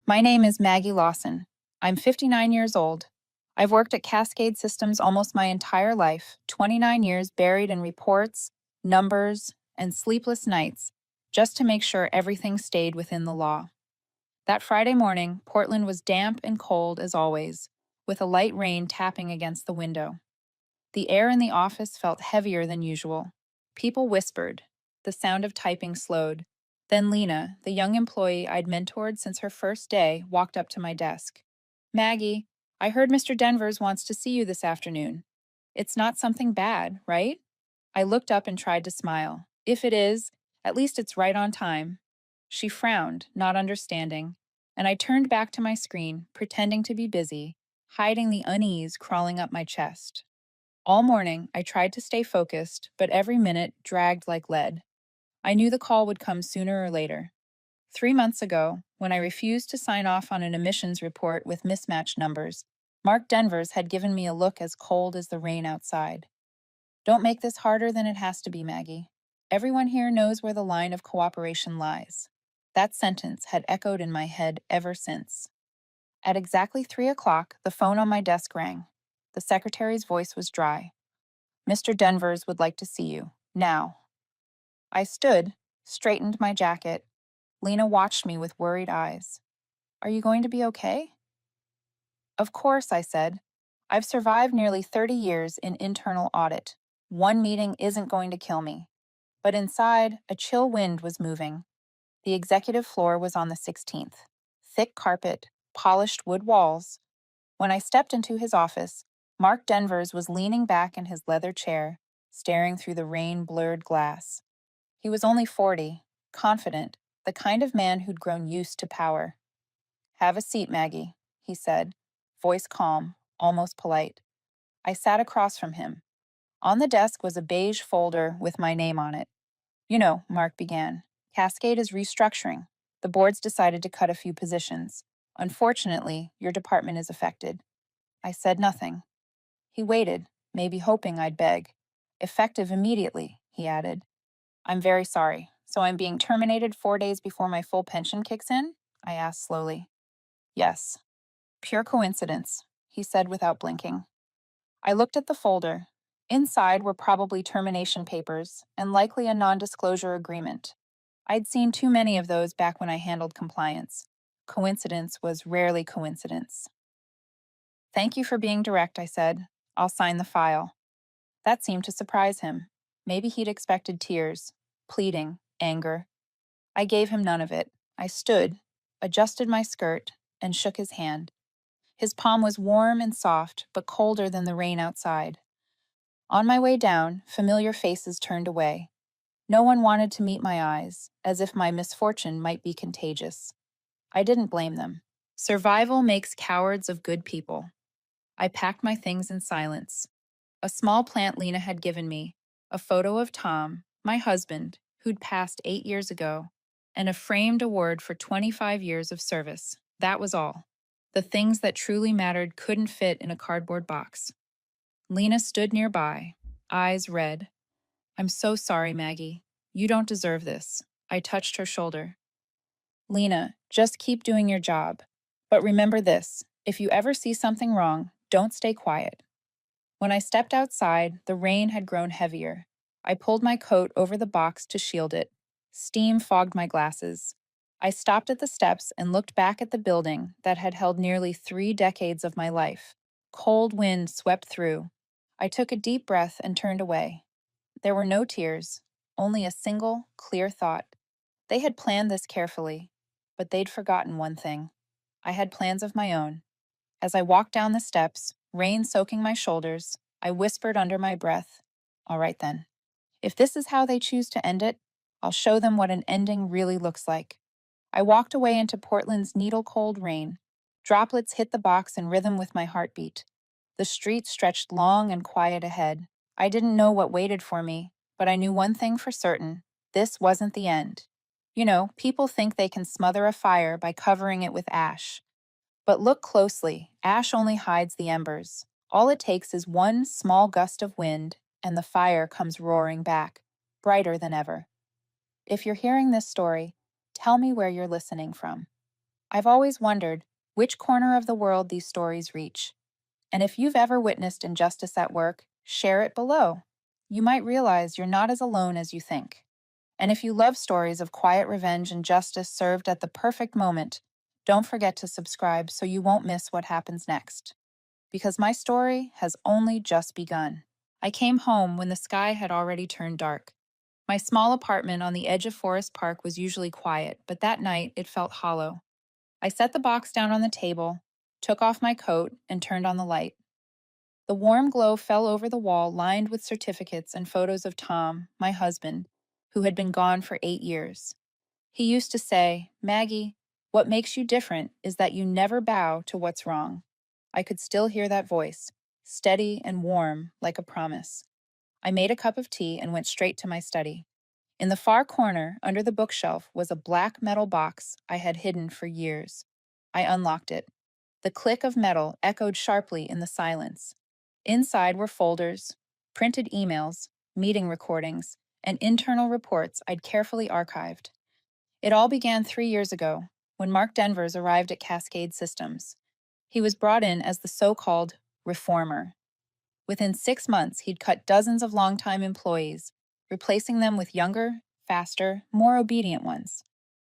My name is Maggie Lawson. I'm 59 years old. I've worked at Cascade Systems almost my entire life, 29 years buried in reports, numbers, and sleepless nights, just to make sure everything stayed within the law. That Friday morning, Portland was damp and cold as always, with a light rain tapping against the window. The air in the office felt heavier than usual. People whispered. The sound of typing slowed. Then Lena, the young employee I'd mentored since her first day, walked up to my desk. Maggie, I heard Mr. Denvers wants to see you this afternoon. It's not something bad, right? I looked up and tried to smile. If it is, at least it's right on time. She frowned, not understanding, and I turned back to my screen, pretending to be busy, hiding the unease crawling up my chest. All morning, I tried to stay focused, but every minute dragged like lead. I knew the call would come sooner or later. 3 months ago, when I refused to sign off on an emissions report with mismatched numbers, Mark Denvers had given me a look as cold as the rain outside. Don't make this harder than it has to be, Maggie. Everyone here knows where the line of cooperation lies. That sentence had echoed in my head ever since. At exactly 3 o'clock, the phone on my desk rang. The secretary's voice was dry. Mr. Denvers would like to see you, now. I stood, straightened my jacket. Lena watched me with worried eyes. Are you going to be okay? Of course, I said. I've survived nearly 30 years in internal audit. One meeting isn't going to kill me. But inside, a chill wind was moving. The executive floor was on the 16th. Thick carpet, polished wood walls. When I stepped into his office, Mark Denvers was leaning back in his leather chair, staring through the rain-blurred glass. He was only 40, confident, the kind of man who'd grown used to power. Have a seat, Maggie, he said, voice calm, almost polite. I sat across from him. On the desk was a beige folder with my name on it. You know, Mark began, Cascade is restructuring. The board's decided to cut a few positions. Unfortunately, your department is affected. I said nothing. He waited, maybe hoping I'd beg. Effective immediately, he added. I'm very sorry. So I'm being terminated 4 days before my full pension kicks in? I asked slowly. Yes. Pure coincidence, he said without blinking. I looked at the folder. Inside were probably termination papers and likely a non-disclosure agreement. I'd seen too many of those back when I handled compliance. Coincidence was rarely coincidence. Thank you for being direct, I said. I'll sign the file. That seemed to surprise him. Maybe he'd expected tears, pleading, anger. I gave him none of it. I stood, adjusted my skirt, and shook his hand. His palm was warm and soft, but colder than the rain outside. On my way down, familiar faces turned away. No one wanted to meet my eyes, as if my misfortune might be contagious. I didn't blame them. Survival makes cowards of good people. I packed my things in silence. A small plant Lena had given me, a photo of Tom, my husband, who'd passed 8 years ago, and a framed award for 25 years of service. That was all. The things that truly mattered couldn't fit in a cardboard box. Lena stood nearby, eyes red. I'm so sorry, Maggie. You don't deserve this. I touched her shoulder. Lena, just keep doing your job. But remember this, if you ever see something wrong, don't stay quiet. When I stepped outside, the rain had grown heavier. I pulled my coat over the box to shield it. Steam fogged my glasses. I stopped at the steps and looked back at the building that had held nearly 3 decades of my life. Cold wind swept through. I took a deep breath and turned away. There were no tears, only a single, clear thought. They had planned this carefully, but they'd forgotten one thing. I had plans of my own. As I walked down the steps, rain soaking my shoulders, I whispered under my breath, all right then. If this is how they choose to end it, I'll show them what an ending really looks like. I walked away into Portland's needle-cold rain. Droplets hit the box in rhythm with my heartbeat. The street stretched long and quiet ahead. I didn't know what waited for me, but I knew one thing for certain. This wasn't the end. You know, people think they can smother a fire by covering it with ash. But look closely, ash only hides the embers. All it takes is one small gust of wind, and the fire comes roaring back, brighter than ever. If you're hearing this story, tell me where you're listening from. I've always wondered which corner of the world these stories reach. And if you've ever witnessed injustice at work, share it below. You might realize you're not as alone as you think. And if you love stories of quiet revenge and justice served at the perfect moment, don't forget to subscribe so you won't miss what happens next. Because my story has only just begun. I came home when the sky had already turned dark. My small apartment on the edge of Forest Park was usually quiet, but that night it felt hollow. I set the box down on the table, took off my coat, and turned on the light. The warm glow fell over the wall lined with certificates and photos of Tom, my husband, who had been gone for 8 years. He used to say, "Maggie, what makes you different is that you never bow to what's wrong." I could still hear that voice, steady and warm like a promise. I made a cup of tea and went straight to my study. In the far corner, under the bookshelf, was a black metal box I had hidden for years. I unlocked it. The click of metal echoed sharply in the silence. Inside were folders, printed emails, meeting recordings, and internal reports I'd carefully archived. It all began 3 years ago, when Mark Denvers arrived at Cascade Systems. He was brought in as the so-called reformer. Within 6 months, he'd cut dozens of longtime employees, replacing them with younger, faster, more obedient ones.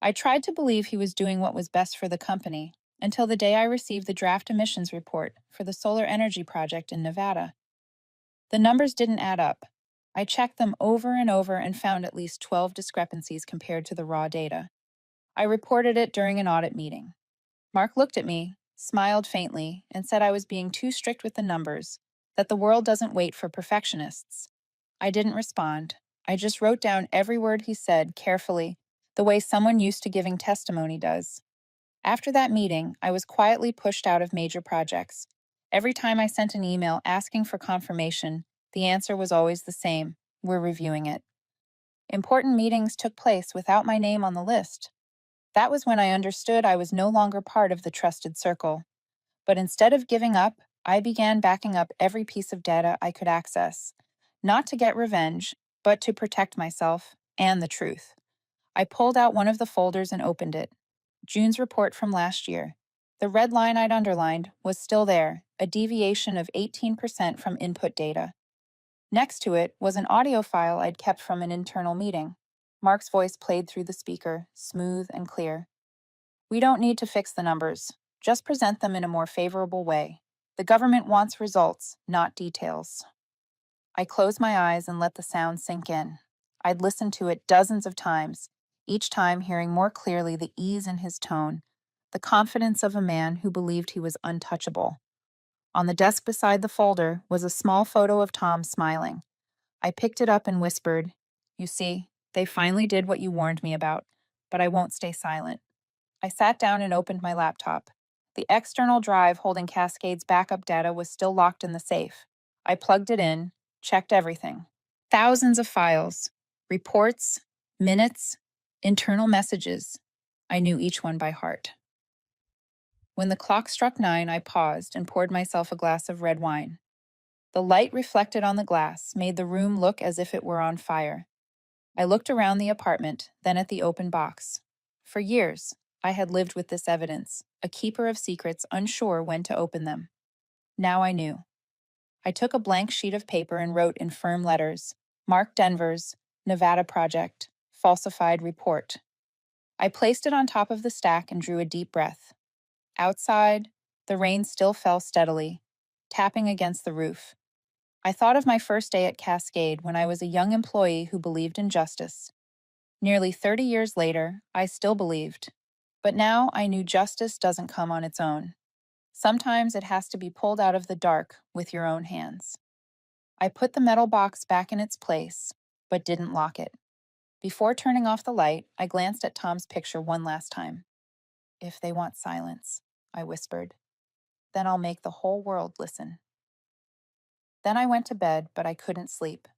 I tried to believe he was doing what was best for the company, until the day I received the draft emissions report for the solar energy project in Nevada. The numbers didn't add up. I checked them over and over and found at least 12 discrepancies compared to the raw data. I reported it during an audit meeting. Mark looked at me, smiled faintly, and said I was being too strict with the numbers, that the world doesn't wait for perfectionists. I didn't respond. I just wrote down every word he said carefully, the way someone used to giving testimony does. After that meeting, I was quietly pushed out of major projects. Every time I sent an email asking for confirmation, the answer was always the same: "We're reviewing it." Important meetings took place without my name on the list. That was when I understood I was no longer part of the trusted circle. But instead of giving up, I began backing up every piece of data I could access, not to get revenge, but to protect myself and the truth. I pulled out one of the folders and opened it. June's report from last year. The red line I'd underlined was still there, a deviation of 18% from input data. Next to it was an audio file I'd kept from an internal meeting. Mark's voice played through the speaker, smooth and clear. "We don't need to fix the numbers. Just present them in a more favorable way. The government wants results, not details." I closed my eyes and let the sound sink in. I'd listened to it dozens of times, each time hearing more clearly the ease in his tone, the confidence of a man who believed he was untouchable. On the desk beside the folder was a small photo of Tom smiling. I picked it up and whispered, "You see, they finally did what you warned me about, but I won't stay silent." I sat down and opened my laptop. The external drive holding Cascade's backup data was still locked in the safe. I plugged it in, checked everything. Thousands of files, reports, minutes, internal messages. I knew each one by heart. When the clock struck 9, I paused and poured myself a glass of red wine. The light reflected on the glass made the room look as if it were on fire. I looked around the apartment, then at the open box. For years, I had lived with this evidence, a keeper of secrets unsure when to open them. Now I knew. I took a blank sheet of paper and wrote in firm letters, "Mark Denvers, Nevada Project, falsified report." I placed it on top of the stack and drew a deep breath. Outside, the rain still fell steadily, tapping against the roof. I thought of my first day at Cascade when I was a young employee who believed in justice. Nearly 30 years later, I still believed. But now I knew justice doesn't come on its own. Sometimes it has to be pulled out of the dark with your own hands. I put the metal box back in its place, but didn't lock it. Before turning off the light, I glanced at Tom's picture one last time. "If they want silence," I whispered, "then I'll make the whole world listen." Then I went to bed, but I couldn't sleep.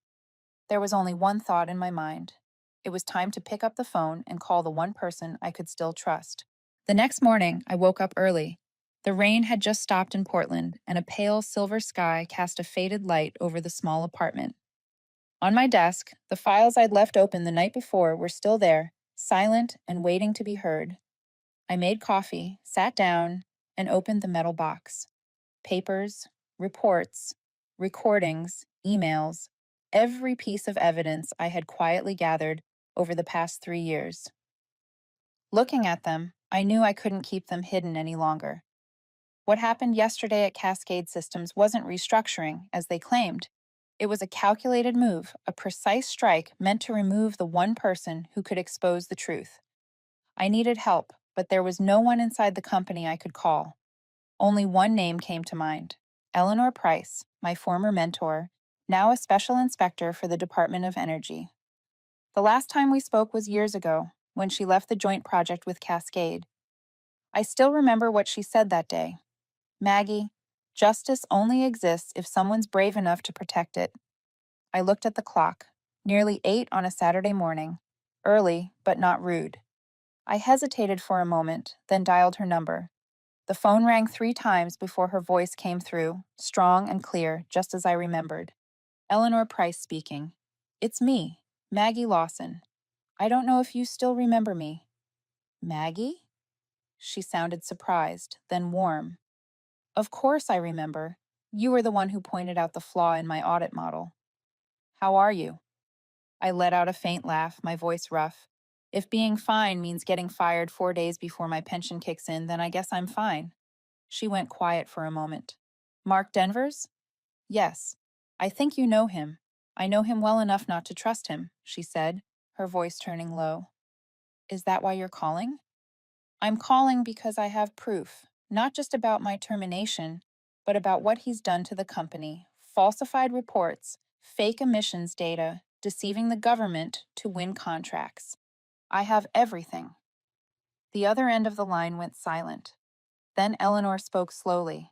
There was only one thought in my mind. It was time to pick up the phone and call the one person I could still trust. The next morning, I woke up early. The rain had just stopped in Portland, and a pale silver sky cast a faded light over the small apartment. On my desk, the files I'd left open the night before were still there, silent and waiting to be heard. I made coffee, sat down, and opened the metal box. Papers, reports, recordings, emails, every piece of evidence I had quietly gathered over the past 3 years. Looking at them, I knew I couldn't keep them hidden any longer. What happened yesterday at Cascade Systems wasn't restructuring, as they claimed. It was a calculated move, a precise strike meant to remove the one person who could expose the truth. I needed help, but there was no one inside the company I could call. Only one name came to mind: Eleanor Price, my former mentor, now a special inspector for the Department of Energy. The last time we spoke was years ago, when she left the joint project with Cascade. I still remember what she said that day. Maggie, justice only exists if someone's brave enough to protect it. I looked at the clock. Nearly 8 on a Saturday morning. Early, but not rude. I hesitated for a moment, then dialed her number. The phone rang 3 times before her voice came through, strong and clear, just as I remembered. Eleanor Price speaking. It's me, Maggie Lawson. I don't know if you still remember me. Maggie? She sounded surprised, then warm. Of course I remember. You were the one who pointed out the flaw in my audit model. How are you? I let out a faint laugh, my voice rough. If being fine means getting fired 4 days before my pension kicks in, then I guess I'm fine. She went quiet for a moment. Mark Denvers? Yes. I think you know him. I know him well enough not to trust him, she said, her voice turning low. Is that why you're calling? I'm calling because I have proof, not just about my termination, but about what he's done to the company. Falsified reports, fake emissions data, deceiving the government to win contracts. I have everything. The other end of the line went silent. Then Eleanor spoke slowly.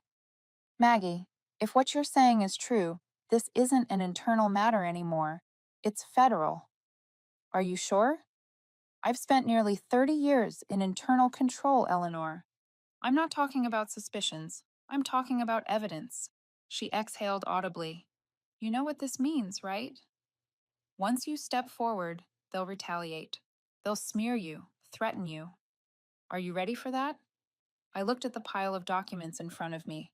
Maggie, if what you're saying is true, this isn't an internal matter anymore. It's federal. Are you sure? I've spent nearly 30 years in internal control, Eleanor. I'm not talking about suspicions. I'm talking about evidence. She exhaled audibly. You know what this means, right? Once you step forward, they'll retaliate. They'll smear you, threaten you. Are you ready for that? I looked at the pile of documents in front of me.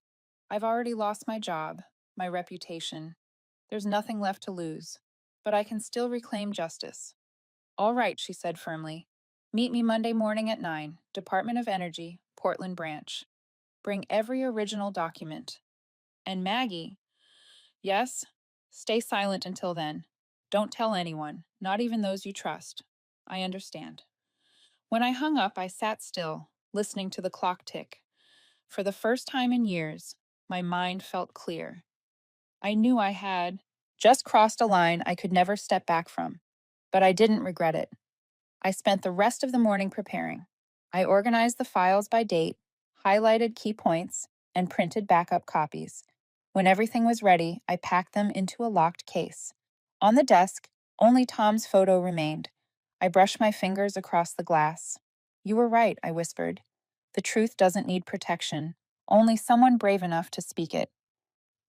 I've already lost my job, my reputation. There's nothing left to lose. But I can still reclaim justice. All right, she said firmly. Meet me Monday morning at 9, Department of Energy, Portland Branch. Bring every original document. And Maggie, yes, stay silent until then. Don't tell anyone, not even those you trust. I understand. When I hung up, I sat still, listening to the clock tick. For the first time in years, my mind felt clear. I knew I had just crossed a line I could never step back from, but I didn't regret it. I spent the rest of the morning preparing. I organized the files by date, highlighted key points, and printed backup copies. When everything was ready, I packed them into a locked case. On the desk, only Tom's photo remained. I brushed my fingers across the glass. You were right, I whispered. The truth doesn't need protection, only someone brave enough to speak it.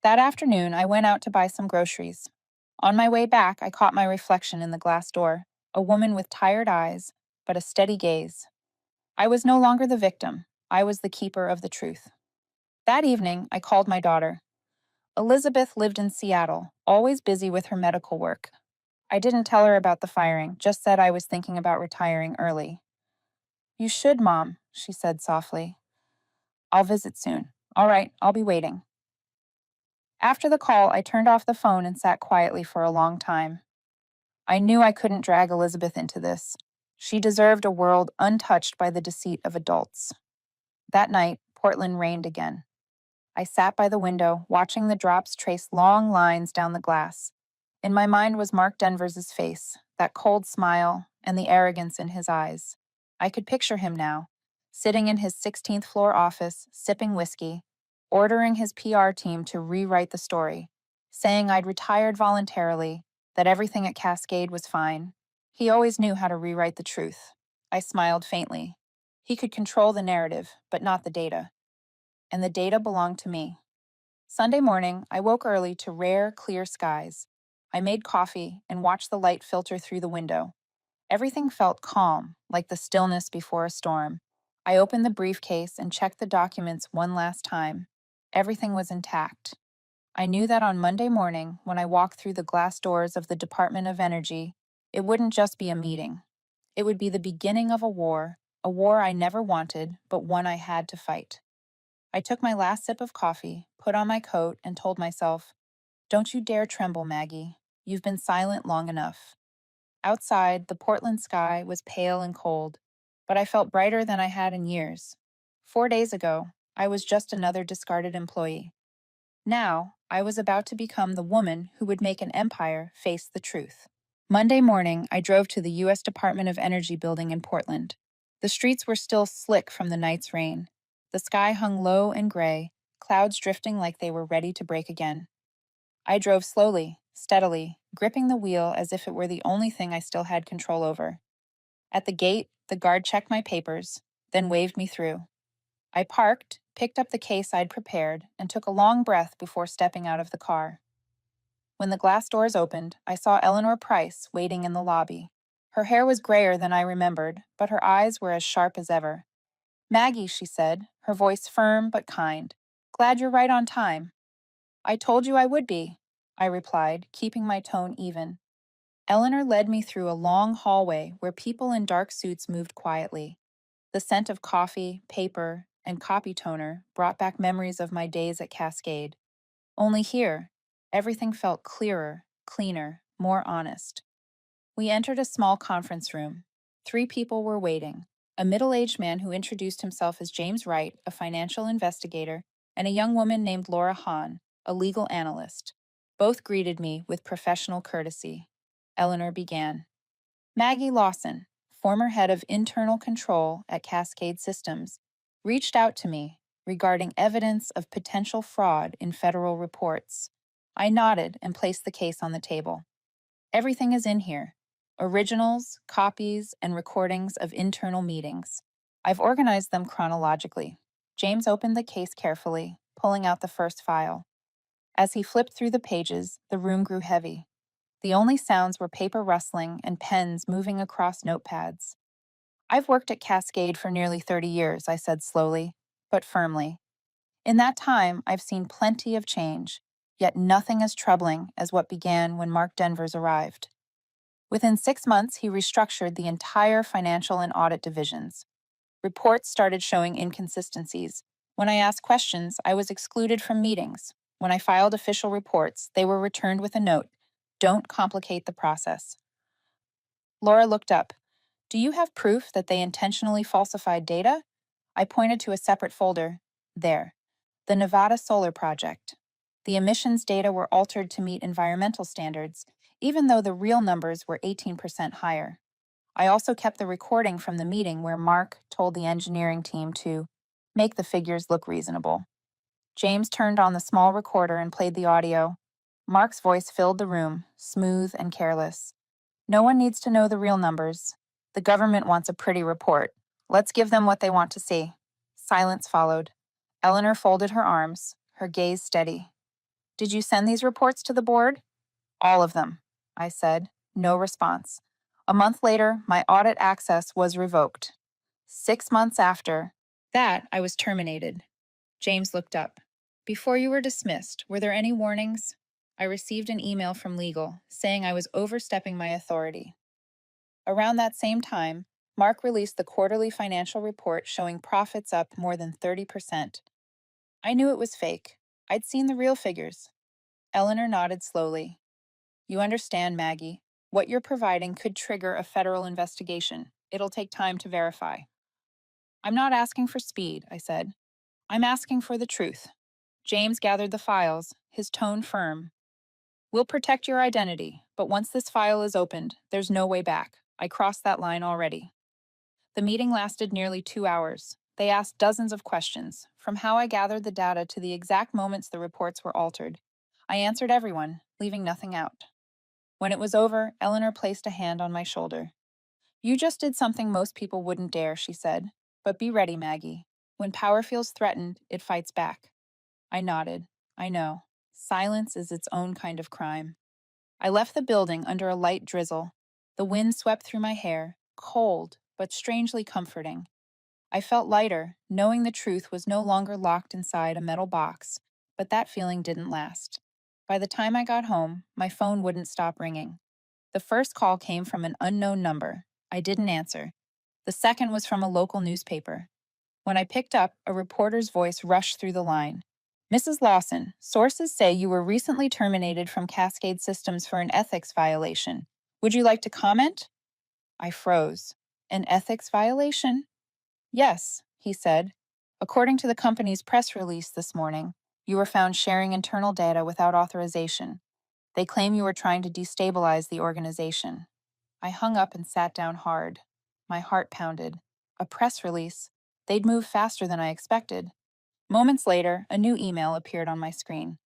That afternoon, I went out to buy some groceries. On my way back, I caught my reflection in the glass door, a woman with tired eyes, but a steady gaze. I was no longer the victim. I was the keeper of the truth. That evening, I called my daughter. Elizabeth lived in Seattle, always busy with her medical work. I didn't tell her about the firing, just said I was thinking about retiring early. You should, Mom, she said softly. I'll visit soon. All right, I'll be waiting. After the call, I turned off the phone and sat quietly for a long time. I knew I couldn't drag Elizabeth into this. She deserved a world untouched by the deceit of adults. That night, Portland rained again. I sat by the window, watching the drops trace long lines down the glass. In my mind was Mark Denvers's face, that cold smile, and the arrogance in his eyes. I could picture him now, sitting in his 16th floor office, sipping whiskey, ordering his PR team to rewrite the story, saying I'd retired voluntarily, that everything at Cascade was fine. He always knew how to rewrite the truth. I smiled faintly. He could control the narrative, but not the data. And the data belonged to me. Sunday morning, I woke early to rare, clear skies. I made coffee and watched the light filter through the window. Everything felt calm, like the stillness before a storm. I opened the briefcase and checked the documents one last time. Everything was intact. I knew that on Monday morning, when I walked through the glass doors of the Department of Energy, it wouldn't just be a meeting. It would be the beginning of a war I never wanted, but one I had to fight. I took my last sip of coffee, put on my coat, and told myself, "Don't you dare tremble, Maggie. You've been silent long enough." Outside, the Portland sky was pale and cold, but I felt brighter than I had in years. 4 days ago, I was just another discarded employee. Now, I was about to become the woman who would make an empire face the truth. Monday morning, I drove to the U.S. Department of Energy building in Portland. The streets were still slick from the night's rain. The sky hung low and gray, clouds drifting like they were ready to break again. I drove slowly, steadily, gripping the wheel as if it were the only thing I still had control over. At the gate, the guard checked my papers, then waved me through. I parked, picked up the case I'd prepared, and took a long breath before stepping out of the car. When the glass doors opened, I saw Eleanor Price waiting in the lobby. Her hair was grayer than I remembered, but her eyes were as sharp as ever. "Maggie," she said, her voice firm but kind. "Glad you're right on time." "I told you I would be," I replied, keeping my tone even. Eleanor led me through a long hallway where people in dark suits moved quietly. The scent of coffee, paper, and copy toner brought back memories of my days at Cascade. Only here, everything felt clearer, cleaner, more honest. We entered a small conference room. 3 people were waiting: a middle-aged man who introduced himself as James Wright, a financial investigator, and a young woman named Laura Hahn, a legal analyst. Both greeted me with professional courtesy. Eleanor began. "Maggie Lawson, former head of internal control at Cascade Systems, reached out to me regarding evidence of potential fraud in federal reports." I nodded and placed the case on the table. "Everything is in here: originals, copies, and recordings of internal meetings. I've organized them chronologically." James opened the case carefully, pulling out the first file. As he flipped through the pages, the room grew heavy. The only sounds were paper rustling and pens moving across notepads. "I've worked at Cascade for nearly 30 years, I said slowly, but firmly. In that time, I've seen plenty of change, yet nothing as troubling as what began when Mark Denvers arrived. Within 6 months, he restructured the entire financial and audit divisions. Reports started showing inconsistencies. When I asked questions, I was excluded from meetings. When I filed official reports, they were returned with a note: "Don't complicate the process." Laura looked up. "Do you have proof that they intentionally falsified data?" I pointed to a separate folder. There. The Nevada Solar Project. The emissions data were altered to meet environmental standards, even though the real numbers were 18% higher. I also kept the recording from the meeting where Mark told the engineering team to make the figures look reasonable. James turned on the small recorder and played the audio. Mark's voice filled the room, smooth and careless. "No one needs to know the real numbers. The government wants a pretty report. Let's give them what they want to see." Silence followed. Eleanor folded her arms, her gaze steady. "Did you send these reports to the board?" "All of them," I said. No response. A month later, my audit access was revoked. 6 months after that, I was terminated. James looked up. "Before you were dismissed, were there any warnings?" I received an email from legal saying I was overstepping my authority. Around that same time, Mark released the quarterly financial report showing profits up more than 30%. I knew it was fake. I'd seen the real figures. Eleanor nodded slowly. "You understand, Maggie. What you're providing could trigger a federal investigation. It'll take time to verify." "I'm not asking for speed," I said. "I'm asking for the truth." James gathered the files, his tone firm. "We'll protect your identity, but once this file is opened, there's no way back. I crossed that line already." The meeting lasted nearly 2 hours. They asked dozens of questions, from how I gathered the data to the exact moments the reports were altered. I answered everyone, leaving nothing out. When it was over, Eleanor placed a hand on my shoulder. "You just did something most people wouldn't dare," she said. "But be ready, Maggie. When power feels threatened, it fights back." I nodded. I know. Silence is its own kind of crime. I left the building under a light drizzle. The wind swept through my hair, cold, but strangely comforting. I felt lighter, knowing the truth was no longer locked inside a metal box, but that feeling didn't last. By the time I got home, my phone wouldn't stop ringing. The first call came from an unknown number. I didn't answer. The second was from a local newspaper. When I picked up, a reporter's voice rushed through the line. Mrs. Lawson, sources say you were recently terminated from Cascade Systems for an ethics violation. Would you like to comment? I froze. An ethics violation? Yes, he said. According to the company's press release this morning, you were found sharing internal data without authorization. They claim you were trying to destabilize the organization. I hung up and sat down hard. My heart pounded. A press release? They'd move faster than I expected. Moments later, a new email appeared on my screen.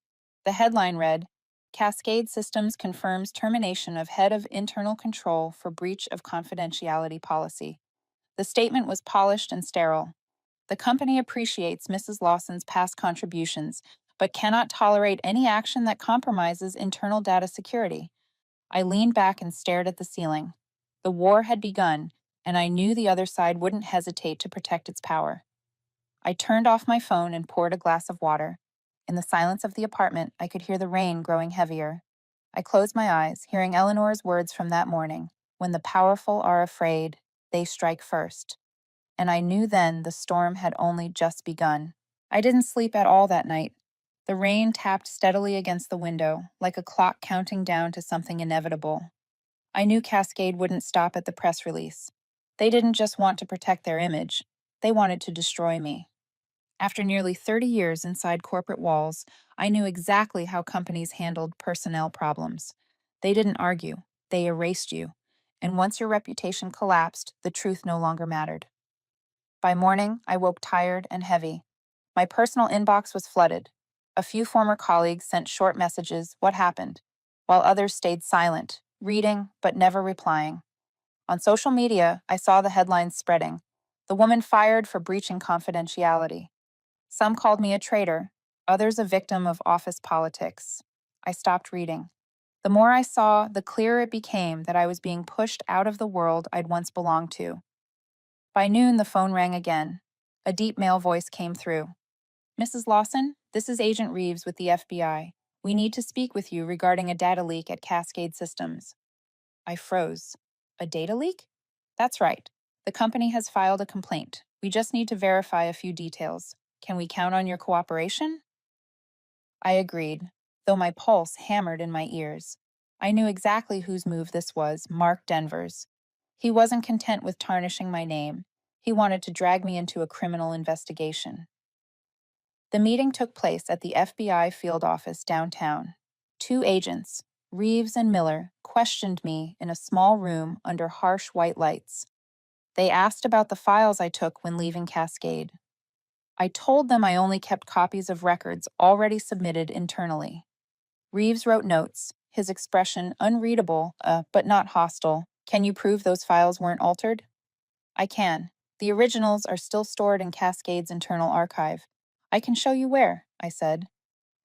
The headline read, Cascade Systems confirms termination of head of internal control for breach of confidentiality policy. The statement was polished and sterile. The company appreciates Mrs. Lawson's past contributions, but cannot tolerate any action that compromises internal data security. I leaned back and stared at the ceiling. The war had begun, and I knew the other side wouldn't hesitate to protect its power. I turned off my phone and poured a glass of water. In the silence of the apartment, I could hear the rain growing heavier. I closed my eyes, hearing Eleanor's words from that morning, when the powerful are afraid, they strike first. And I knew then the storm had only just begun. I didn't sleep at all that night. The rain tapped steadily against the window, like a clock counting down to something inevitable. I knew Cascade wouldn't stop at the press release. They didn't just want to protect their image, they wanted to destroy me. After nearly 30 years inside corporate walls, I knew exactly how companies handled personnel problems. They didn't argue, they erased you. And once your reputation collapsed, the truth no longer mattered. By morning, I woke tired and heavy. My personal inbox was flooded. A few former colleagues sent short messages, what happened, while others stayed silent, reading but never replying. On social media, I saw the headlines spreading. The woman fired for breaching confidentiality. Some called me a traitor, others a victim of office politics. I stopped reading. The more I saw, the clearer it became that I was being pushed out of the world I'd once belonged to. By noon, the phone rang again. A deep male voice came through. Mrs. Lawson, this is Agent Reeves with the FBI. We need to speak with you regarding a data leak at Cascade Systems. I froze. A data leak? That's right. The company has filed a complaint. We just need to verify a few details. Can we count on your cooperation? I agreed, though my pulse hammered in my ears. I knew exactly whose move this was, Mark Denver's. He wasn't content with tarnishing my name. He wanted to drag me into a criminal investigation. The meeting took place at the FBI field office downtown. Two agents, Reeves and Miller, questioned me in a small room under harsh white lights. They asked about the files I took when leaving Cascade. I told them I only kept copies of records already submitted internally. Reeves wrote notes, his expression unreadable, but not hostile. Can you prove those files weren't altered? I can. The originals are still stored in Cascade's internal archive. I can show you where, I said.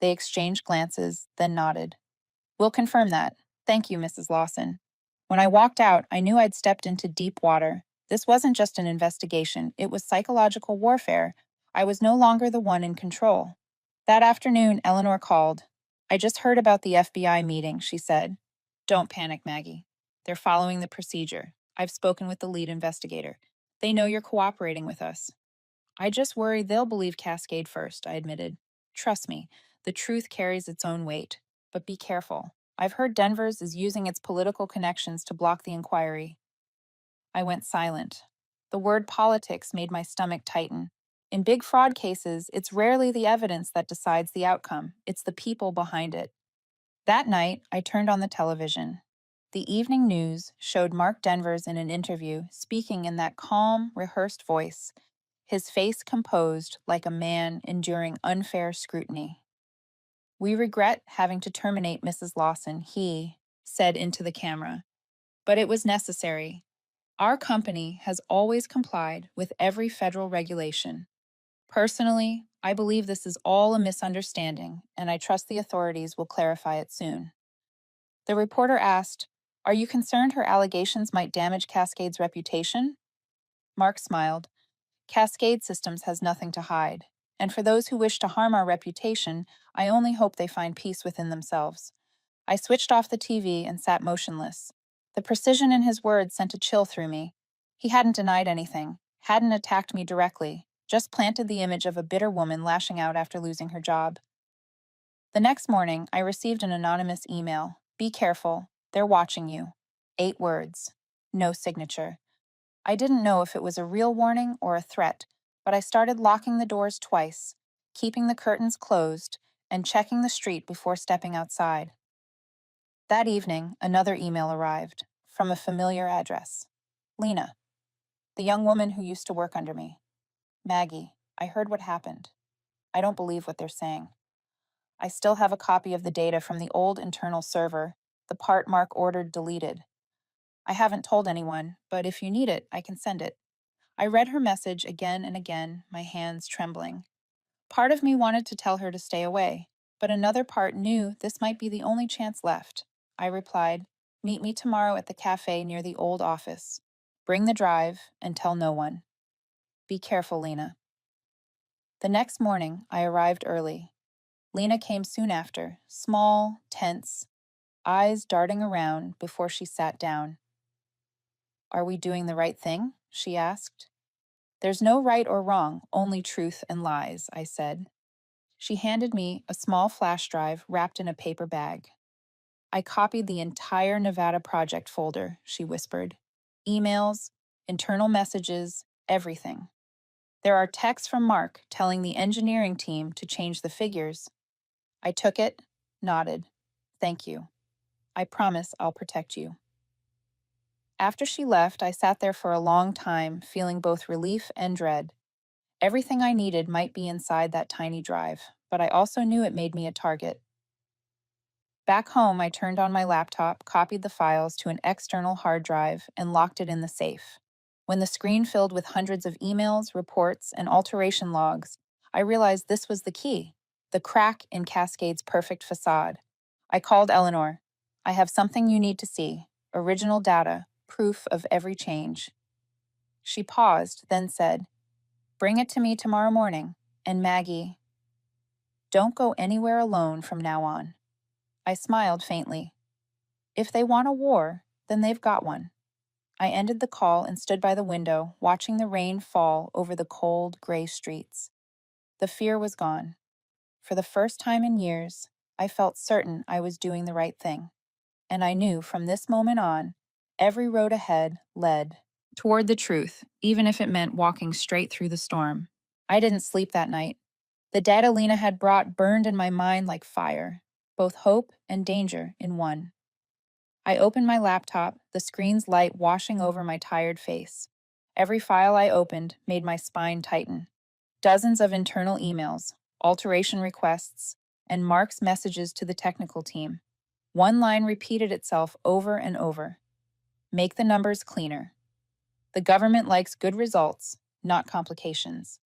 They exchanged glances, then nodded. We'll confirm that. Thank you, Mrs. Lawson. When I walked out, I knew I'd stepped into deep water. This wasn't just an investigation, it was psychological warfare. I was no longer the one in control. That afternoon, Eleanor called. I just heard about the FBI meeting, she said. Don't panic, Maggie. They're following the procedure. I've spoken with the lead investigator. They know you're cooperating with us. I just worry they'll believe Cascade first, I admitted. Trust me, the truth carries its own weight. But be careful. I've heard Denver's is using its political connections to block the inquiry. I went silent. The word politics made my stomach tighten. In big fraud cases, it's rarely the evidence that decides the outcome, it's the people behind it. That night, I turned on the television. The evening news showed Mark Denver's in an interview, speaking in that calm, rehearsed voice, his face composed like a man enduring unfair scrutiny. We regret having to terminate Mrs. Lawson, he said into the camera. But it was necessary. Our company has always complied with every federal regulation. Personally, I believe this is all a misunderstanding, and I trust the authorities will clarify it soon. The reporter asked, Are you concerned her allegations might damage Cascade's reputation? Mark smiled. Cascade Systems has nothing to hide, and for those who wish to harm our reputation, I only hope they find peace within themselves. I switched off the TV and sat motionless. The precision in his words sent a chill through me. He hadn't denied anything, hadn't attacked me directly, just planted the image of a bitter woman lashing out after losing her job. The next morning, I received an anonymous email. Be careful, they're watching you. 8 words. No signature. I didn't know if it was a real warning or a threat, but I started locking the doors twice, keeping the curtains closed, and checking the street before stepping outside. That evening, another email arrived, from a familiar address. Lena, the young woman who used to work under me. Maggie, I heard what happened. I don't believe what they're saying. I still have a copy of the data from the old internal server, the part Mark ordered deleted. I haven't told anyone, but if you need it, I can send it. I read her message again and again, my hands trembling. Part of me wanted to tell her to stay away, but another part knew this might be the only chance left. I replied, meet me tomorrow at the cafe near the old office. Bring the drive and tell no one. Be careful, Lena. The next morning, I arrived early. Lena came soon after, small, tense, eyes darting around before she sat down. Are we doing the right thing? She asked. There's no right or wrong, only truth and lies, I said. She handed me a small flash drive wrapped in a paper bag. I copied the entire Nevada project folder, she whispered. Emails, internal messages, everything. There are texts from Mark telling the engineering team to change the figures. I took it, nodded. Thank you. I promise I'll protect you. After she left, I sat there for a long time, feeling both relief and dread. Everything I needed might be inside that tiny drive, but I also knew it made me a target. Back home, I turned on my laptop, copied the files to an external hard drive, and locked it in the safe. When the screen filled with hundreds of emails, reports, and alteration logs, I realized this was the key, the crack in Cascade's perfect facade. I called Eleanor. I have something you need to see. Original data, proof of every change. She paused, then said, bring it to me tomorrow morning. And Maggie, don't go anywhere alone from now on. I smiled faintly. If they want a war, then they've got one. I ended the call and stood by the window, watching the rain fall over the cold, gray streets. The fear was gone. For the first time in years, I felt certain I was doing the right thing. And I knew from this moment on, every road ahead led toward the truth, even if it meant walking straight through the storm. I didn't sleep that night. The data Lena had brought burned in my mind like fire, both hope and danger in one. I opened my laptop, the screen's light washing over my tired face. Every file I opened made my spine tighten. Dozens of internal emails, alteration requests, and Mark's messages to the technical team. One line repeated itself over and over. Make the numbers cleaner. The government likes good results, not complications.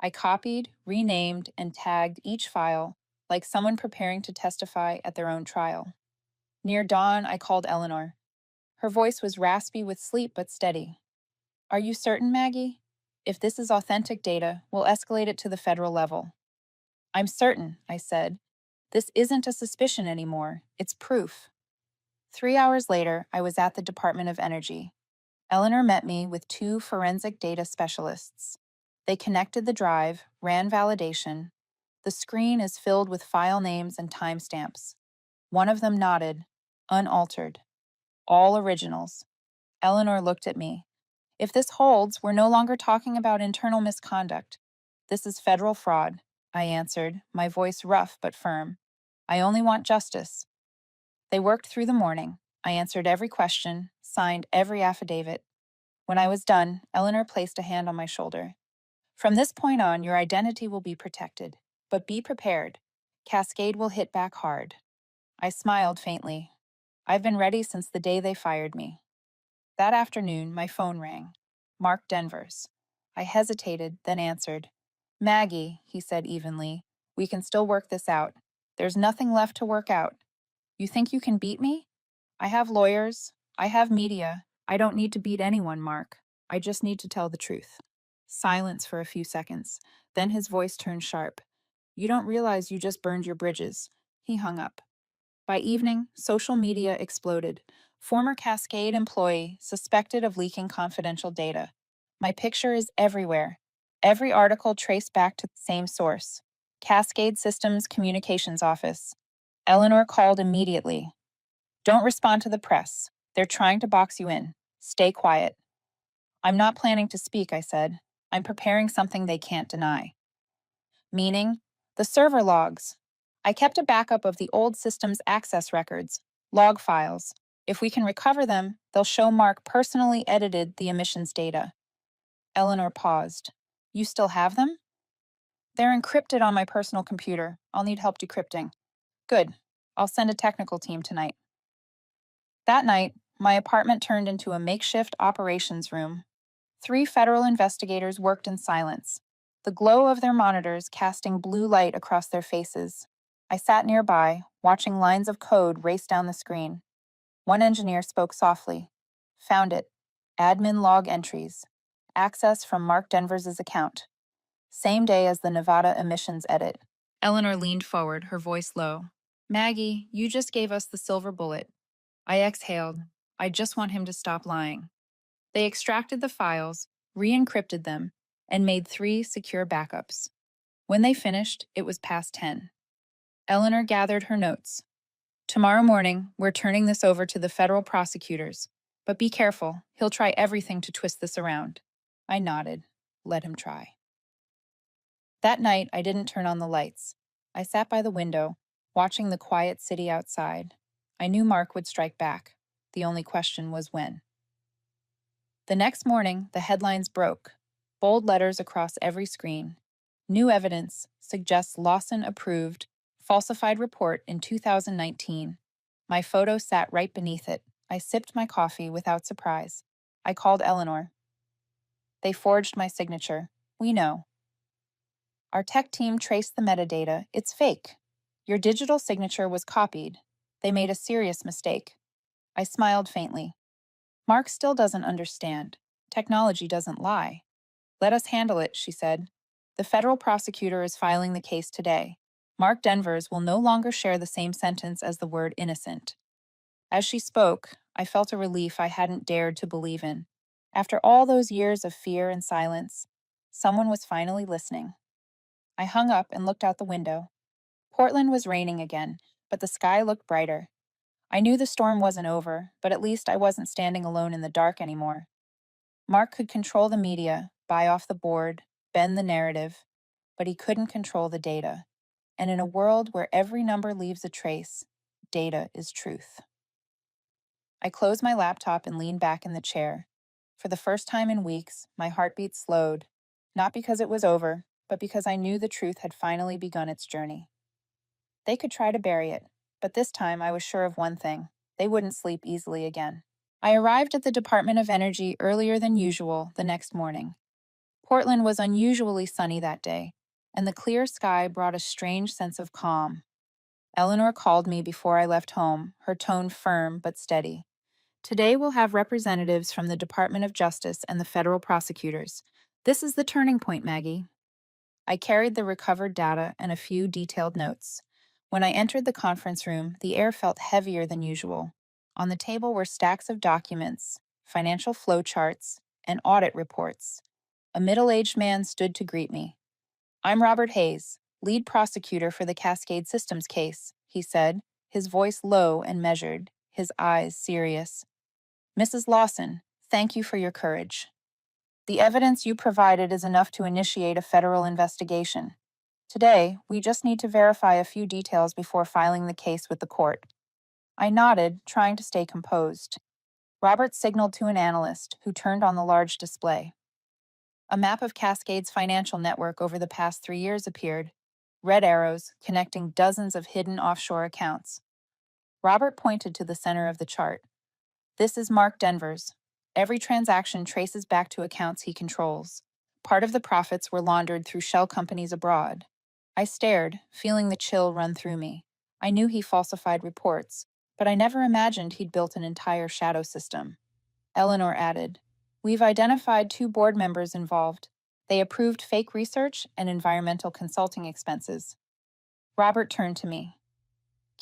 I copied, renamed, and tagged each file like someone preparing to testify at their own trial. Near dawn, I called Eleanor. Her voice was raspy with sleep but steady. Are you certain, Maggie? If this is authentic data, we'll escalate it to the federal level. I'm certain, I said. This isn't a suspicion anymore. It's proof. 3 hours later, I was at the Department of Energy. Eleanor met me with 2 forensic data specialists. They connected the drive, ran validation. The screen is filled with file names and timestamps. One of them nodded, unaltered. All originals. Eleanor looked at me. If this holds, we're no longer talking about internal misconduct. This is federal fraud, I answered, my voice rough but firm. I only want justice. They worked through the morning. I answered every question, signed every affidavit. When I was done, Eleanor placed a hand on my shoulder. From this point on, your identity will be protected. But be prepared. Cascade will hit back hard. I smiled faintly. I've been ready since the day they fired me. That afternoon, my phone rang. Mark Denver's. I hesitated, then answered. Maggie, he said evenly, we can still work this out. There's nothing left to work out. You think you can beat me? I have lawyers. I have media. I don't need to beat anyone, Mark. I just need to tell the truth. Silence for a few seconds. Then his voice turned sharp. You don't realize you just burned your bridges. He hung up. By evening, social media exploded. Former Cascade employee suspected of leaking confidential data. My picture is everywhere. Every article traced back to the same source. Cascade Systems Communications Office. Eleanor called immediately. Don't respond to the press. They're trying to box you in. Stay quiet. I'm not planning to speak, I said. I'm preparing something they can't deny. Meaning, the server logs. I kept a backup of the old system's access records, log files. If we can recover them, they'll show Mark personally edited the emissions data. Eleanor paused. You still have them? They're encrypted on my personal computer. I'll need help decrypting. Good. I'll send a technical team tonight. That night, my apartment turned into a makeshift operations room. 3 federal investigators worked in silence, the glow of their monitors casting blue light across their faces. I sat nearby, watching lines of code race down the screen. One engineer spoke softly. Found it. Admin log entries. Access from Mark Denvers's account. Same day as the Nevada emissions edit. Eleanor leaned forward, her voice low. Maggie, you just gave us the silver bullet. I exhaled. I just want him to stop lying. They extracted the files, re-encrypted them, and made 3 secure backups. When they finished, it was past 10. Eleanor gathered her notes. Tomorrow morning, we're turning this over to the federal prosecutors. But be careful, he'll try everything to twist this around. I nodded. Let him try. That night, I didn't turn on the lights. I sat by the window, watching the quiet city outside. I knew Mark would strike back. The only question was when. The next morning, the headlines broke. Bold letters across every screen. New evidence suggests Lawson approved falsified report in 2019. My photo sat right beneath it. I sipped my coffee without surprise. I called Eleanor. They forged my signature. We know. Our tech team traced the metadata. It's fake. Your digital signature was copied. They made a serious mistake. I smiled faintly. Mark still doesn't understand. Technology doesn't lie. Let us handle it, she said. The federal prosecutor is filing the case today. Mark Denvers will no longer share the same sentence as the word innocent. As she spoke, I felt a relief I hadn't dared to believe in. After all those years of fear and silence, someone was finally listening. I hung up and looked out the window. Portland was raining again, but the sky looked brighter. I knew the storm wasn't over, but at least I wasn't standing alone in the dark anymore. Mark could control the media, buy off the board, bend the narrative, but he couldn't control the data. And in a world where every number leaves a trace, data is truth. I closed my laptop and leaned back in the chair. For the first time in weeks, my heartbeat slowed, not because it was over, but because I knew the truth had finally begun its journey. They could try to bury it, but this time I was sure of one thing: they wouldn't sleep easily again. I arrived at the Department of Energy earlier than usual the next morning. Portland was unusually sunny that day, and the clear sky brought a strange sense of calm. Eleanor called me before I left home, her tone firm but steady. Today we'll have representatives from the Department of Justice and the federal prosecutors. This is the turning point, Maggie. I carried the recovered data and a few detailed notes. When I entered the conference room, the air felt heavier than usual. On the table were stacks of documents, financial flowcharts, and audit reports. A middle-aged man stood to greet me. I'm Robert Hayes, lead prosecutor for the Cascade Systems case, he said, his voice low and measured, his eyes serious. Mrs. Lawson, thank you for your courage. The evidence you provided is enough to initiate a federal investigation. Today, we just need to verify a few details before filing the case with the court. I nodded, trying to stay composed. Robert signaled to an analyst, who turned on the large display. A map of Cascade's financial network over the past 3 years appeared, red arrows connecting dozens of hidden offshore accounts. Robert pointed to the center of the chart. This is Mark Denvers. Every transaction traces back to accounts he controls. Part of the profits were laundered through shell companies abroad. I stared, feeling the chill run through me. I knew he falsified reports, but I never imagined he'd built an entire shadow system. Eleanor added, We've identified 2 board members involved. They approved fake research and environmental consulting expenses. Robert turned to me.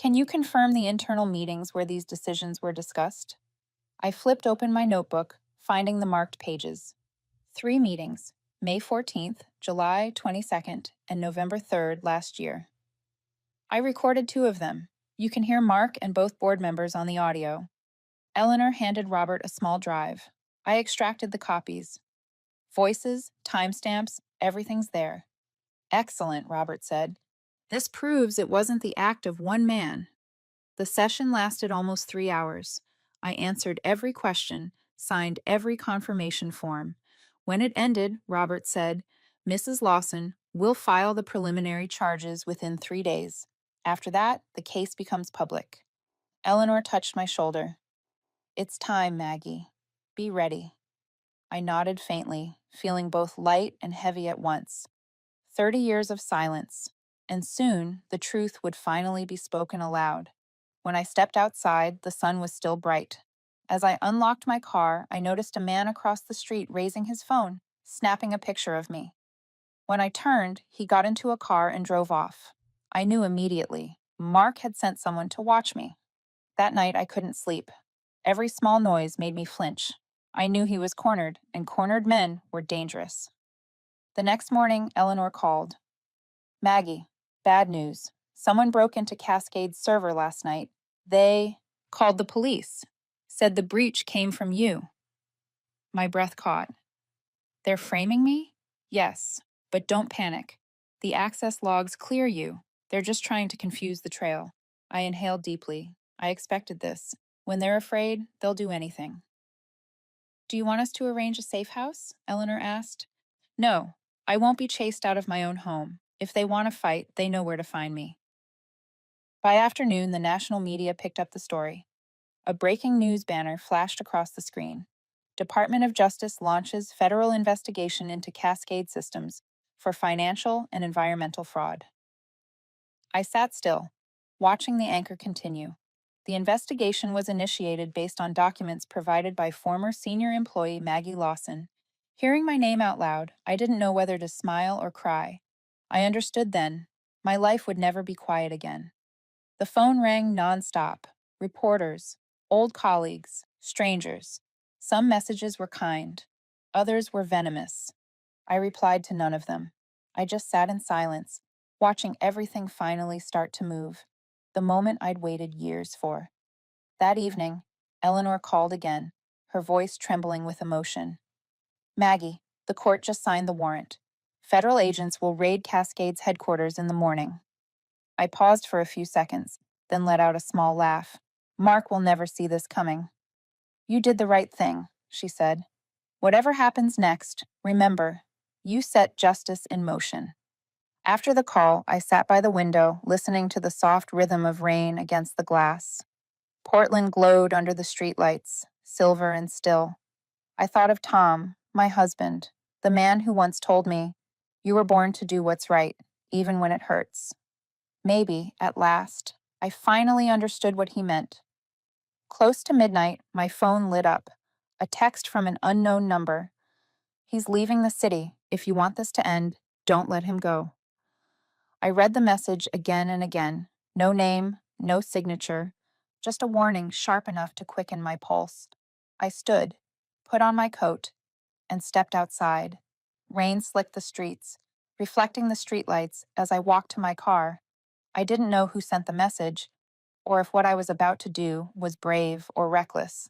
Can you confirm the internal meetings where these decisions were discussed? I flipped open my notebook, finding the marked pages. 3 meetings, May 14th, July 22nd, and November 3rd last year. I recorded 2 of them. You can hear Mark and both board members on the audio. Eleanor handed Robert a small drive. I extracted the copies. Voices, timestamps, everything's there. Excellent, Robert said. This proves it wasn't the act of one man. The session lasted almost 3 hours. I answered every question, signed every confirmation form. When it ended, Robert said, Mrs. Lawson, we'll file the preliminary charges within 3 days. After that, the case becomes public. Eleanor touched my shoulder. It's time, Maggie. Be ready. I nodded faintly, feeling both light and heavy at once. 30 years of silence, and soon the truth would finally be spoken aloud. When I stepped outside, the sun was still bright. As I unlocked my car, I noticed a man across the street raising his phone, snapping a picture of me. When I turned, he got into a car and drove off. I knew immediately. Mark had sent someone to watch me. That night, I couldn't sleep. Every small noise made me flinch. I knew he was cornered, and cornered men were dangerous. The next morning, Eleanor called. Maggie, bad news. Someone broke into Cascade's server last night. They called the police, said the breach came from you. My breath caught. They're framing me? Yes, but don't panic. The access logs clear you. They're just trying to confuse the trail. I inhaled deeply. I expected this. When they're afraid, they'll do anything. Do you want us to arrange a safe house? Eleanor asked. No, I won't be chased out of my own home. If they want to fight, they know where to find me. By afternoon, the national media picked up the story. A breaking news banner flashed across the screen. Department of Justice launches federal investigation into Cascade Systems for financial and environmental fraud. I sat still, watching the anchor continue. The investigation was initiated based on documents provided by former senior employee Maggie Lawson. Hearing my name out loud, I didn't know whether to smile or cry. I understood then. My life would never be quiet again. The phone rang nonstop. Reporters, old colleagues, strangers. Some messages were kind. Others were venomous. I replied to none of them. I just sat in silence, watching everything finally start to move, the moment I'd waited years for. That evening, Eleanor called again, her voice trembling with emotion. Maggie, the court just signed the warrant. Federal agents will raid Cascade's headquarters in the morning. I paused for a few seconds, then let out a small laugh. Mark will never see this coming. You did the right thing, she said. Whatever happens next, remember, you set justice in motion. After the call, I sat by the window, listening to the soft rhythm of rain against the glass. Portland glowed under the streetlights, silver and still. I thought of Tom, my husband, the man who once told me, "You were born to do what's right, even when it hurts." Maybe, at last, I finally understood what he meant. Close to midnight, my phone lit up. A text from an unknown number. He's leaving the city. If you want this to end, don't let him go. I read the message again and again. No name, no signature, just a warning sharp enough to quicken my pulse. I stood, put on my coat, and stepped outside. Rain slicked the streets, reflecting the streetlights as I walked to my car. I didn't know who sent the message, or if what I was about to do was brave or reckless.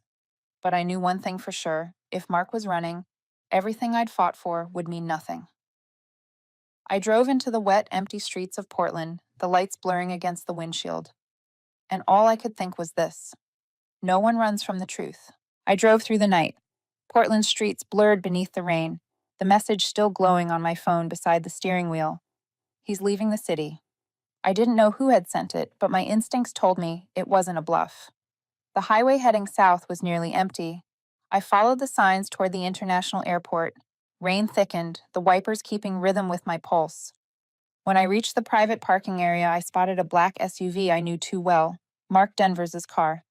But I knew one thing for sure. If Mark was running, everything I'd fought for would mean nothing. I drove into the wet, empty streets of Portland, the lights blurring against the windshield. And all I could think was this: no one runs from the truth. I drove through the night. Portland's streets blurred beneath the rain, the message still glowing on my phone beside the steering wheel. He's leaving the city. I didn't know who had sent it, but my instincts told me it wasn't a bluff. The highway heading south was nearly empty. I followed the signs toward the international airport. Rain thickened, the wipers keeping rhythm with my pulse. When I reached the private parking area, I spotted a black SUV I knew too well, Mark Denvers's car.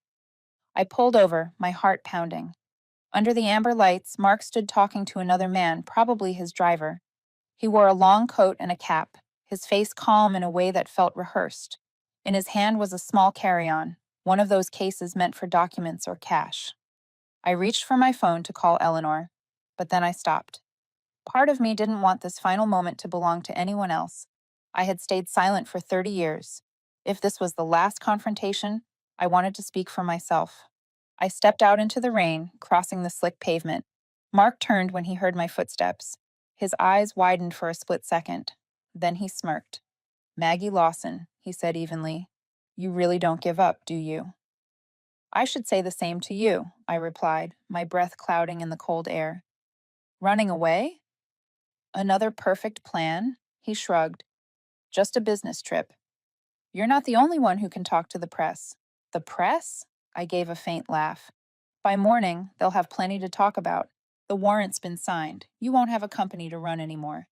I pulled over, my heart pounding. Under the amber lights, Mark stood talking to another man, probably his driver. He wore a long coat and a cap, his face calm in a way that felt rehearsed. In his hand was a small carry-on, one of those cases meant for documents or cash. I reached for my phone to call Eleanor, but then I stopped. Part of me didn't want this final moment to belong to anyone else. I had stayed silent for 30 years. If this was the last confrontation, I wanted to speak for myself. I stepped out into the rain, crossing the slick pavement. Mark turned when he heard my footsteps. His eyes widened for a split second. Then he smirked. "Maggie Lawson," he said evenly. "You really don't give up, do you?" "I should say the same to you," I replied, my breath clouding in the cold air. "Running away? Another perfect plan?" He shrugged. "Just a business trip. You're not the only one who can talk to the press." "The press?" I gave a faint laugh. "By morning, they'll have plenty to talk about. The warrant's been signed. You won't have a company to run anymore."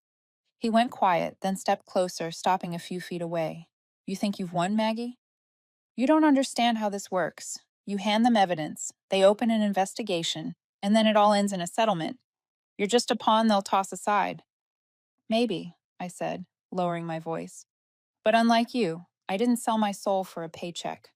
He went quiet, then stepped closer, stopping a few feet away. "You think you've won, Maggie? You don't understand how this works. You hand them evidence, they open an investigation, and then it all ends in a settlement. You're just a pawn they'll toss aside." "Maybe," I said, lowering my voice. "But unlike you, I didn't sell my soul for a paycheck."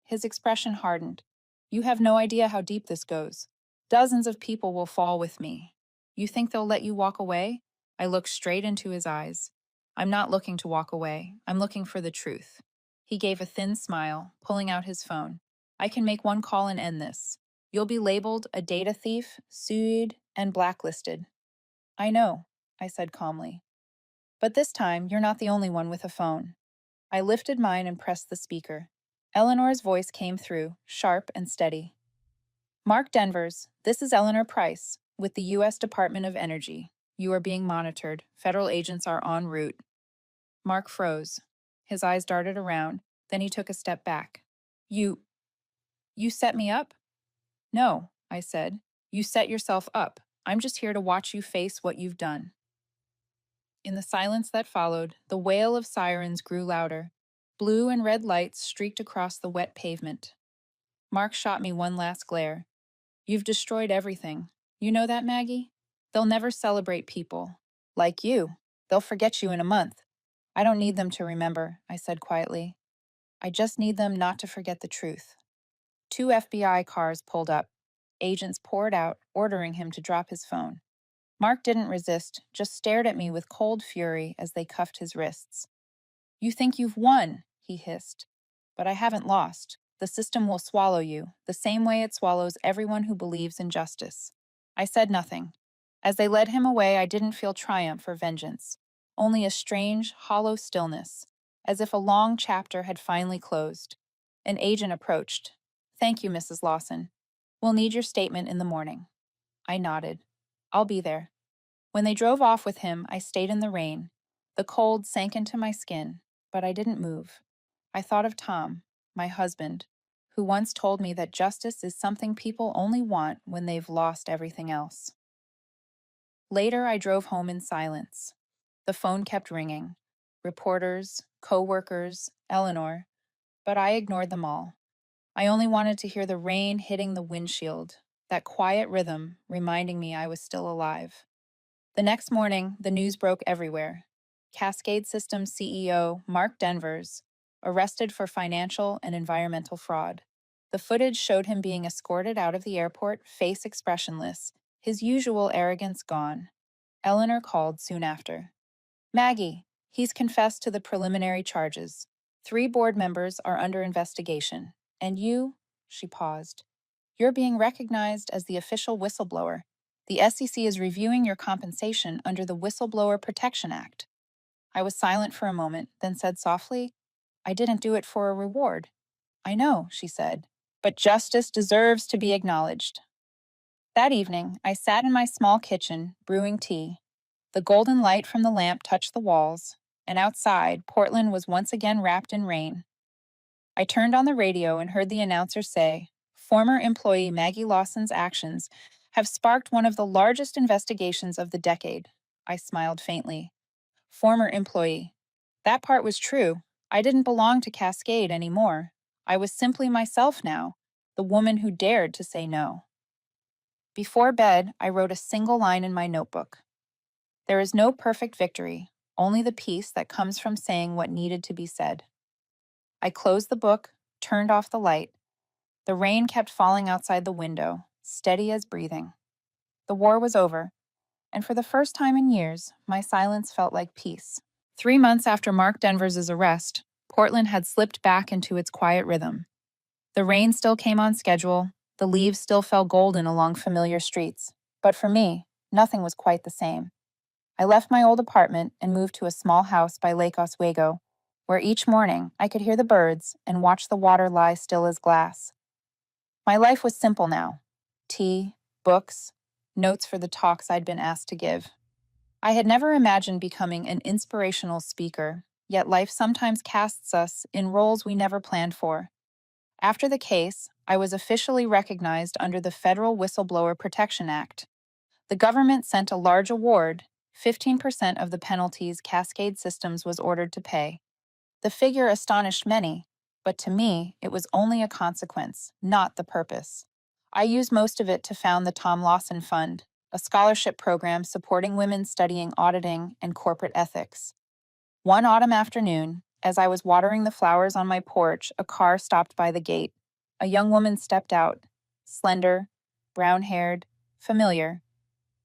His expression hardened. "You have no idea how deep this goes. Dozens of people will fall with me. You think they'll let you walk away?" I looked straight into his eyes. "I'm not looking to walk away. I'm looking for the truth." He gave a thin smile, pulling out his phone. "I can make one call and end this. You'll be labeled a data thief, sued, and blacklisted." "I know," I said calmly. "But this time, you're not the only one with a phone." I lifted mine and pressed the speaker. Eleanor's voice came through, sharp and steady. "Mark Denvers, this is Eleanor Price, with the U.S. Department of Energy. You are being monitored. Federal agents are en route." Mark froze. His eyes darted around, then he took a step back. You set me up?" "No," I said. "You set yourself up. I'm just here to watch you face what you've done." In the silence that followed, the wail of sirens grew louder. Blue and red lights streaked across the wet pavement. Mark shot me one last glare. "You've destroyed everything. You know that, Maggie? They'll never celebrate people. Like you. They'll forget you in a month." "I don't need them to remember," I said quietly. "I just need them not to forget the truth." Two FBI cars pulled up. Agents poured out, ordering him to drop his phone. Mark didn't resist, just stared at me with cold fury as they cuffed his wrists. "You think you've won," he hissed. "But I haven't lost. The system will swallow you, the same way it swallows everyone who believes in justice." I said nothing. As they led him away, I didn't feel triumph or vengeance, only a strange, hollow stillness, as if a long chapter had finally closed. An agent approached. "Thank you, Mrs. Lawson. We'll need your statement in the morning." I nodded. "I'll be there." When they drove off with him, I stayed in the rain. The cold sank into my skin, but I didn't move. I thought of Tom, my husband, who once told me that justice is something people only want when they've lost everything else. Later, I drove home in silence. The phone kept ringing. Reporters, co-workers, Eleanor, but I ignored them all. I only wanted to hear the rain hitting the windshield, that quiet rhythm reminding me I was still alive. The next morning, the news broke everywhere. Cascade Systems CEO Mark Denvers arrested for financial and environmental fraud. The footage showed him being escorted out of the airport, face expressionless, his usual arrogance gone. Eleanor called soon after. "Maggie, he's confessed to the preliminary charges. 3 board members are under investigation. And you," she paused, "you're being recognized as the official whistleblower. The SEC is reviewing your compensation under the Whistleblower Protection Act." I was silent for a moment, then said softly, "I didn't do it for a reward." "I know," she said, "but justice deserves to be acknowledged." That evening, I sat in my small kitchen, brewing tea. The golden light from the lamp touched the walls, and outside, Portland was once again wrapped in rain. I turned on the radio and heard the announcer say, "Former employee Maggie Lawson's actions have sparked one of the largest investigations of the decade." I smiled faintly. Former employee. That part was true. I didn't belong to Cascade anymore. I was simply myself now, the woman who dared to say no. Before bed, I wrote a single line in my notebook. There is no perfect victory, only the peace that comes from saying what needed to be said. I closed the book, turned off the light. The rain kept falling outside the window, steady as breathing. The war was over, and for the first time in years, my silence felt like peace. 3 months after Mark Denvers's arrest, Portland had slipped back into its quiet rhythm. The rain still came on schedule, the leaves still fell golden along familiar streets. But for me, nothing was quite the same. I left my old apartment and moved to a small house by Lake Oswego, where each morning I could hear the birds and watch the water lie still as glass. My life was simple now: tea, books, notes for the talks I'd been asked to give. I had never imagined becoming an inspirational speaker, yet life sometimes casts us in roles we never planned for. After the case, I was officially recognized under the Federal Whistleblower Protection Act. The government sent a large award, 15% of the penalties Cascade Systems was ordered to pay. The figure astonished many, but to me, it was only a consequence, not the purpose. I used most of it to found the Tom Lawson Fund, a scholarship program supporting women studying auditing and corporate ethics. One autumn afternoon, as I was watering the flowers on my porch, a car stopped by the gate. A young woman stepped out, slender, brown-haired, familiar.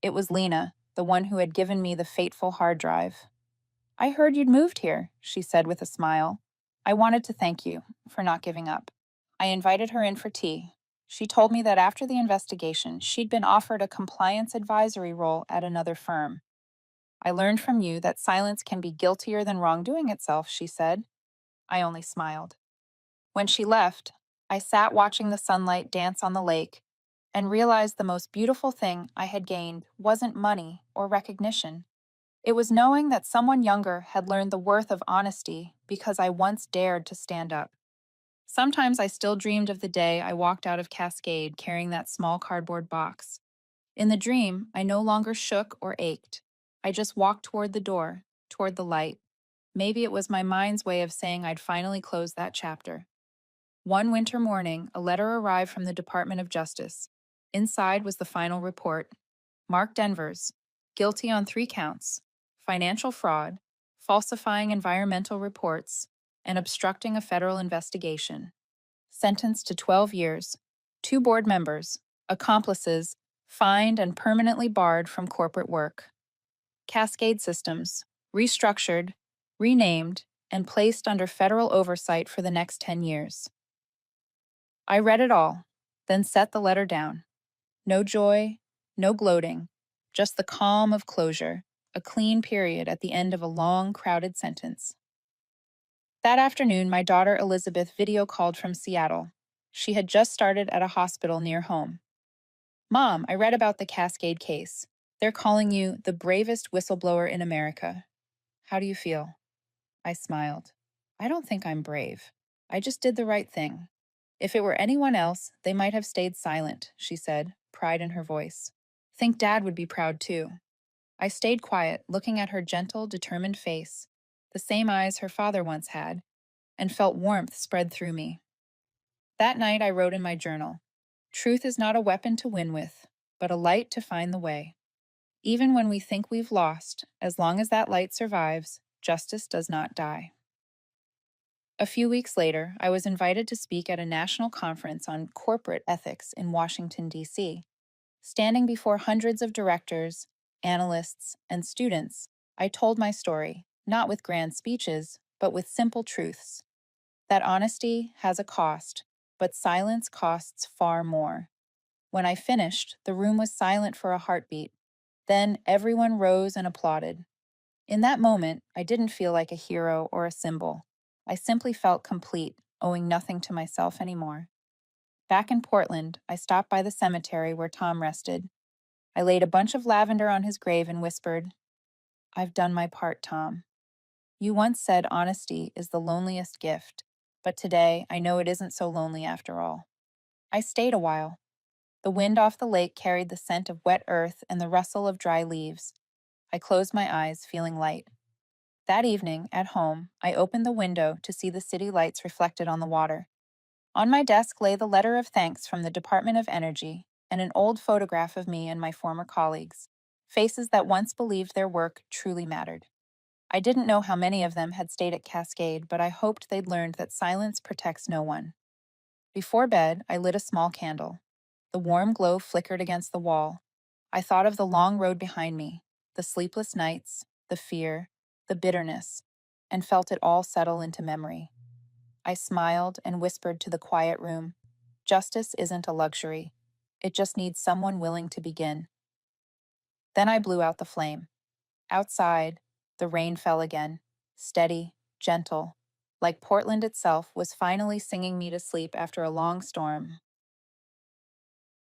It was Lena, the one who had given me the fateful hard drive. "I heard you'd moved here," she said with a smile. "I wanted to thank you for not giving up." I invited her in for tea. She told me that after the investigation, she'd been offered a compliance advisory role at another firm. "I learned from you that silence can be guiltier than wrongdoing itself," she said. I only smiled. When she left, I sat watching the sunlight dance on the lake and realized the most beautiful thing I had gained wasn't money or recognition. It was knowing that someone younger had learned the worth of honesty because I once dared to stand up. Sometimes I still dreamed of the day I walked out of Cascade carrying that small cardboard box. In the dream, I no longer shook or ached. I just walked toward the door, toward the light. Maybe it was my mind's way of saying I'd finally closed that chapter. One winter morning, a letter arrived from the Department of Justice. Inside was the final report. Mark Denvers, guilty on 3 counts: financial fraud, falsifying environmental reports, and obstructing a federal investigation. Sentenced to 12 years. 2 board members, accomplices, fined and permanently barred from corporate work. Cascade Systems, restructured, renamed, and placed under federal oversight for the next 10 years. I read it all, then set the letter down. No joy, no gloating, just the calm of closure, a clean period at the end of a long, crowded sentence. That afternoon, my daughter Elizabeth video called from Seattle. She had just started at a hospital near home. "Mom, I read about the Cascade case. They're calling you the bravest whistleblower in America. How do you feel?" I smiled. "I don't think I'm brave. I just did the right thing. If it were anyone else, they might have stayed silent," she said, pride in her voice. "Think Dad would be proud too." I stayed quiet, looking at her gentle, determined face, the same eyes her father once had, and felt warmth spread through me. That night I wrote in my journal, "Truth is not a weapon to win with, but a light to find the way. Even when we think we've lost, as long as that light survives, justice does not die." A few weeks later, I was invited to speak at a national conference on corporate ethics in Washington, D.C. Standing before hundreds of directors, analysts, and students, I told my story, not with grand speeches, but with simple truths. That honesty has a cost, but silence costs far more. When I finished, the room was silent for a heartbeat. Then everyone rose and applauded. In that moment, I didn't feel like a hero or a symbol. I simply felt complete, owing nothing to myself anymore. Back in Portland, I stopped by the cemetery where Tom rested. I laid a bunch of lavender on his grave and whispered, "I've done my part, Tom. You once said honesty is the loneliest gift, but today I know it isn't so lonely after all." I stayed a while. The wind off the lake carried the scent of wet earth and the rustle of dry leaves. I closed my eyes, feeling light. That evening, at home, I opened the window to see the city lights reflected on the water. On my desk lay the letter of thanks from the Department of Energy and an old photograph of me and my former colleagues. Faces that once believed their work truly mattered. I didn't know how many of them had stayed at Cascade, but I hoped they'd learned that silence protects no one. Before bed, I lit a small candle. The warm glow flickered against the wall. I thought of the long road behind me, the sleepless nights, the fear, the bitterness, and felt it all settle into memory. I smiled and whispered to the quiet room, "Justice isn't a luxury. It just needs someone willing to begin." Then I blew out the flame. Outside, the rain fell again, steady, gentle, like Portland itself was finally singing me to sleep after a long storm.